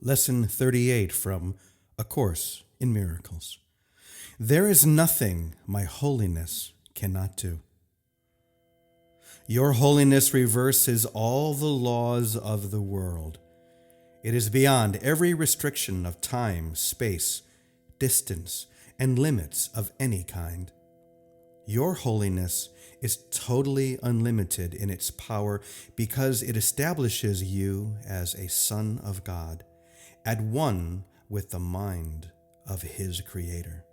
Lesson 38 from A Course in Miracles. There is nothing my holiness cannot do. Your holiness reverses all the laws of the world. It is beyond every restriction of time, space, distance, and limits of any kind. Your holiness is totally unlimited in its power because it establishes you as a son of God, at one with the mind of His Creator.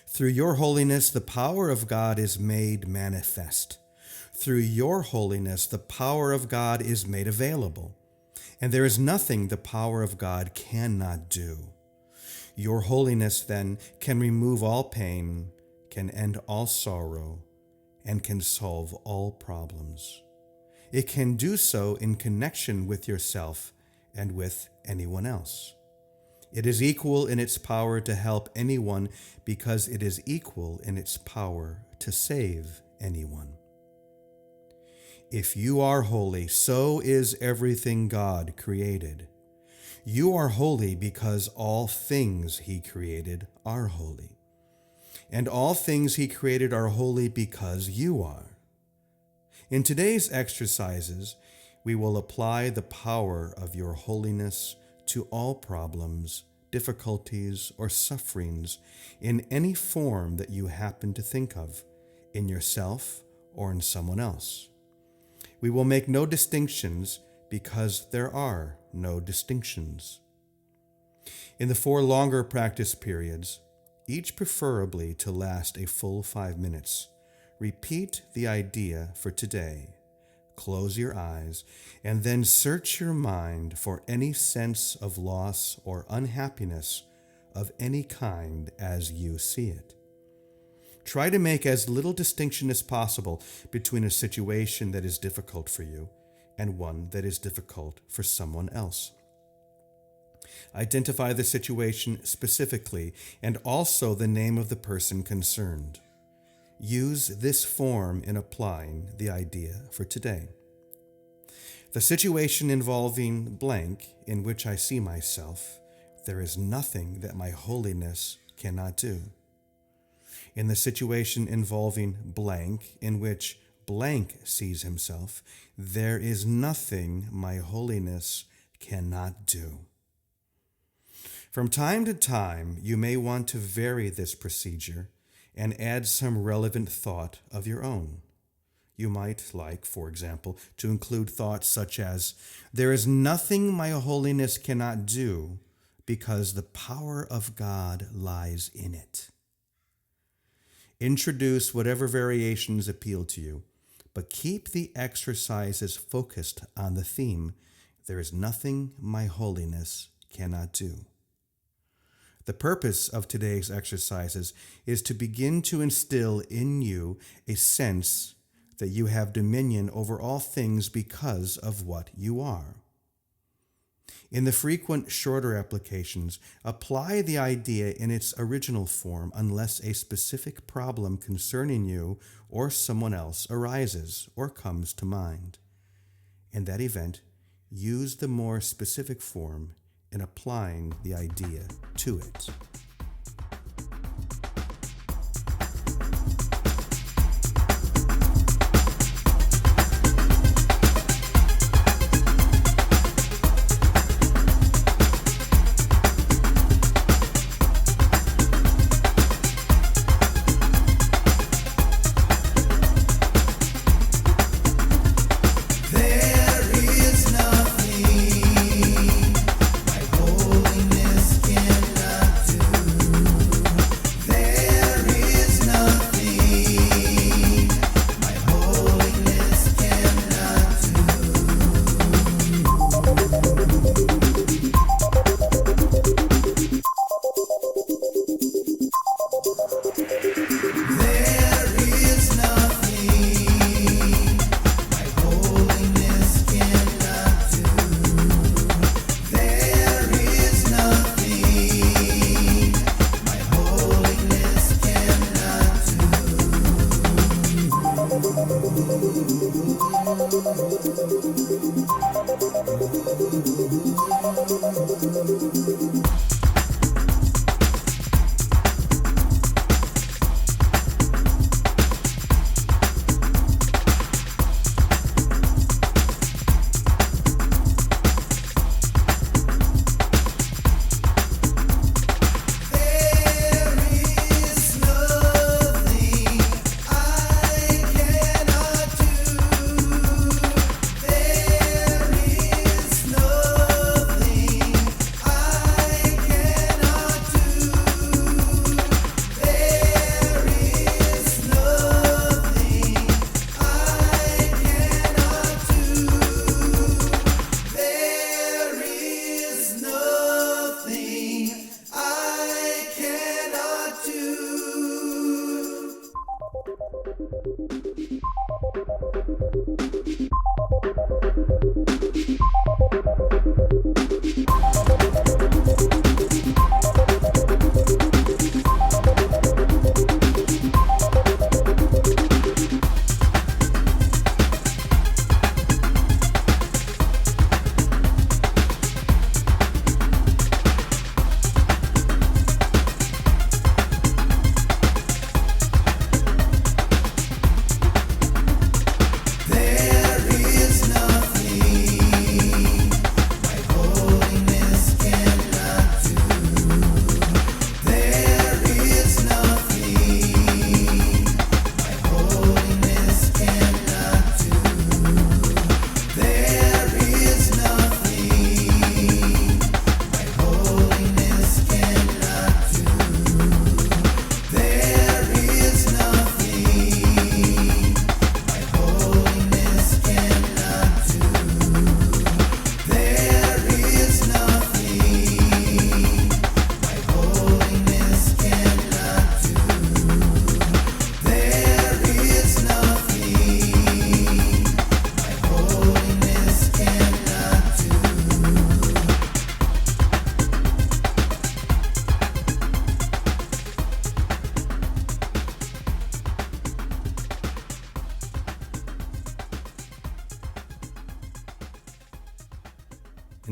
Through your holiness, the power of God is made manifest. Through your holiness, the power of God is made available. And there is nothing the power of God cannot do. Your holiness, then, can remove all pain, can end all sorrow, and can solve all problems. It can do so in connection with yourself and with anyone else. It is equal in its power to help anyone because it is equal in its power to save anyone. If you are holy, so is everything God created. You are holy because all things He created are holy. And all things He created are holy because you are. In today's exercises, we will apply the power of your holiness to all problems, difficulties, or sufferings in any form that you happen to think of, in yourself or in someone else. We will make no distinctions because there are no distinctions. In the 4 longer practice periods, each preferably to last a full 5 minutes, repeat the idea for today. Close your eyes, and then search your mind for any sense of loss or unhappiness of any kind as you see it. Try to make as little distinction as possible between a situation that is difficult for you and one that is difficult for someone else. Identify the situation specifically and also the name of the person concerned. Use this form in applying the idea for today. The situation involving blank in which I see myself, there is nothing that my holiness cannot do. In the situation involving blank in which blank sees himself, there is nothing my holiness cannot do. From time to time, you may want to vary this procedure and add some relevant thought of your own. You might like, for example, to include thoughts such as, there is nothing my holiness cannot do because the power of God lies in it. Introduce whatever variations appeal to you, but keep the exercises focused on the theme, there is nothing my holiness cannot do. The purpose of today's exercises is to begin to instill in you a sense that you have dominion over all things because of what you are. In the frequent shorter applications, apply the idea in its original form unless a specific problem concerning you or someone else arises or comes to mind. In that event, use the more specific form in applying the idea to it.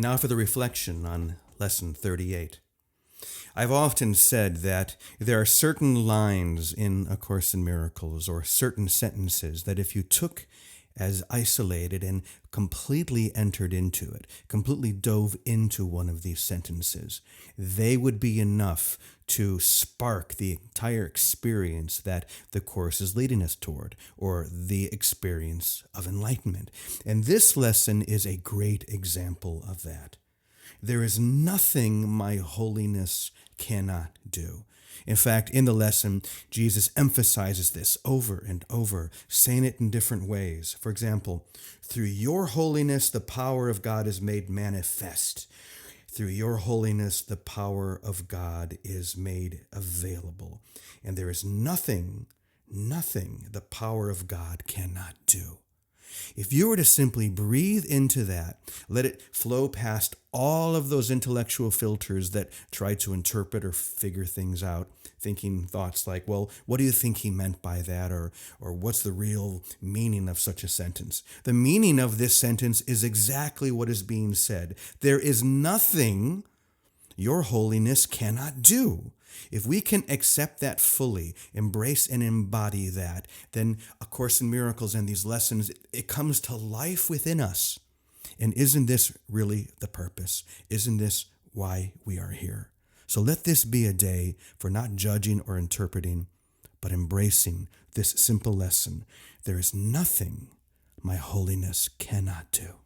Now for the reflection on Lesson 38. I've often said that there are certain lines in A Course in Miracles or certain sentences that if you took as isolated and completely entered into it, completely dove into one of these sentences, they would be enough to spark the entire experience that the Course is leading us toward, or the experience of enlightenment. And this lesson is a great example of that. There is nothing my holiness cannot do. In fact, in the lesson, Jesus emphasizes this over and over, saying it in different ways. For example, through your holiness, the power of God is made manifest. Through your holiness, the power of God is made available. And there is nothing the power of God cannot do. If you were to simply breathe into that, let it flow past all of those intellectual filters that try to interpret or figure things out, thinking thoughts like, well, what do you think he meant by that? Or what's the real meaning of such a sentence? The meaning of this sentence is exactly what is being said. There is nothing your holiness cannot do. If we can accept that fully, embrace and embody that, then A Course in Miracles and these lessons, it comes to life within us. And isn't this really the purpose? Isn't this why we are here? So let this be a day for not judging or interpreting, but embracing this simple lesson. There is nothing my holiness cannot do.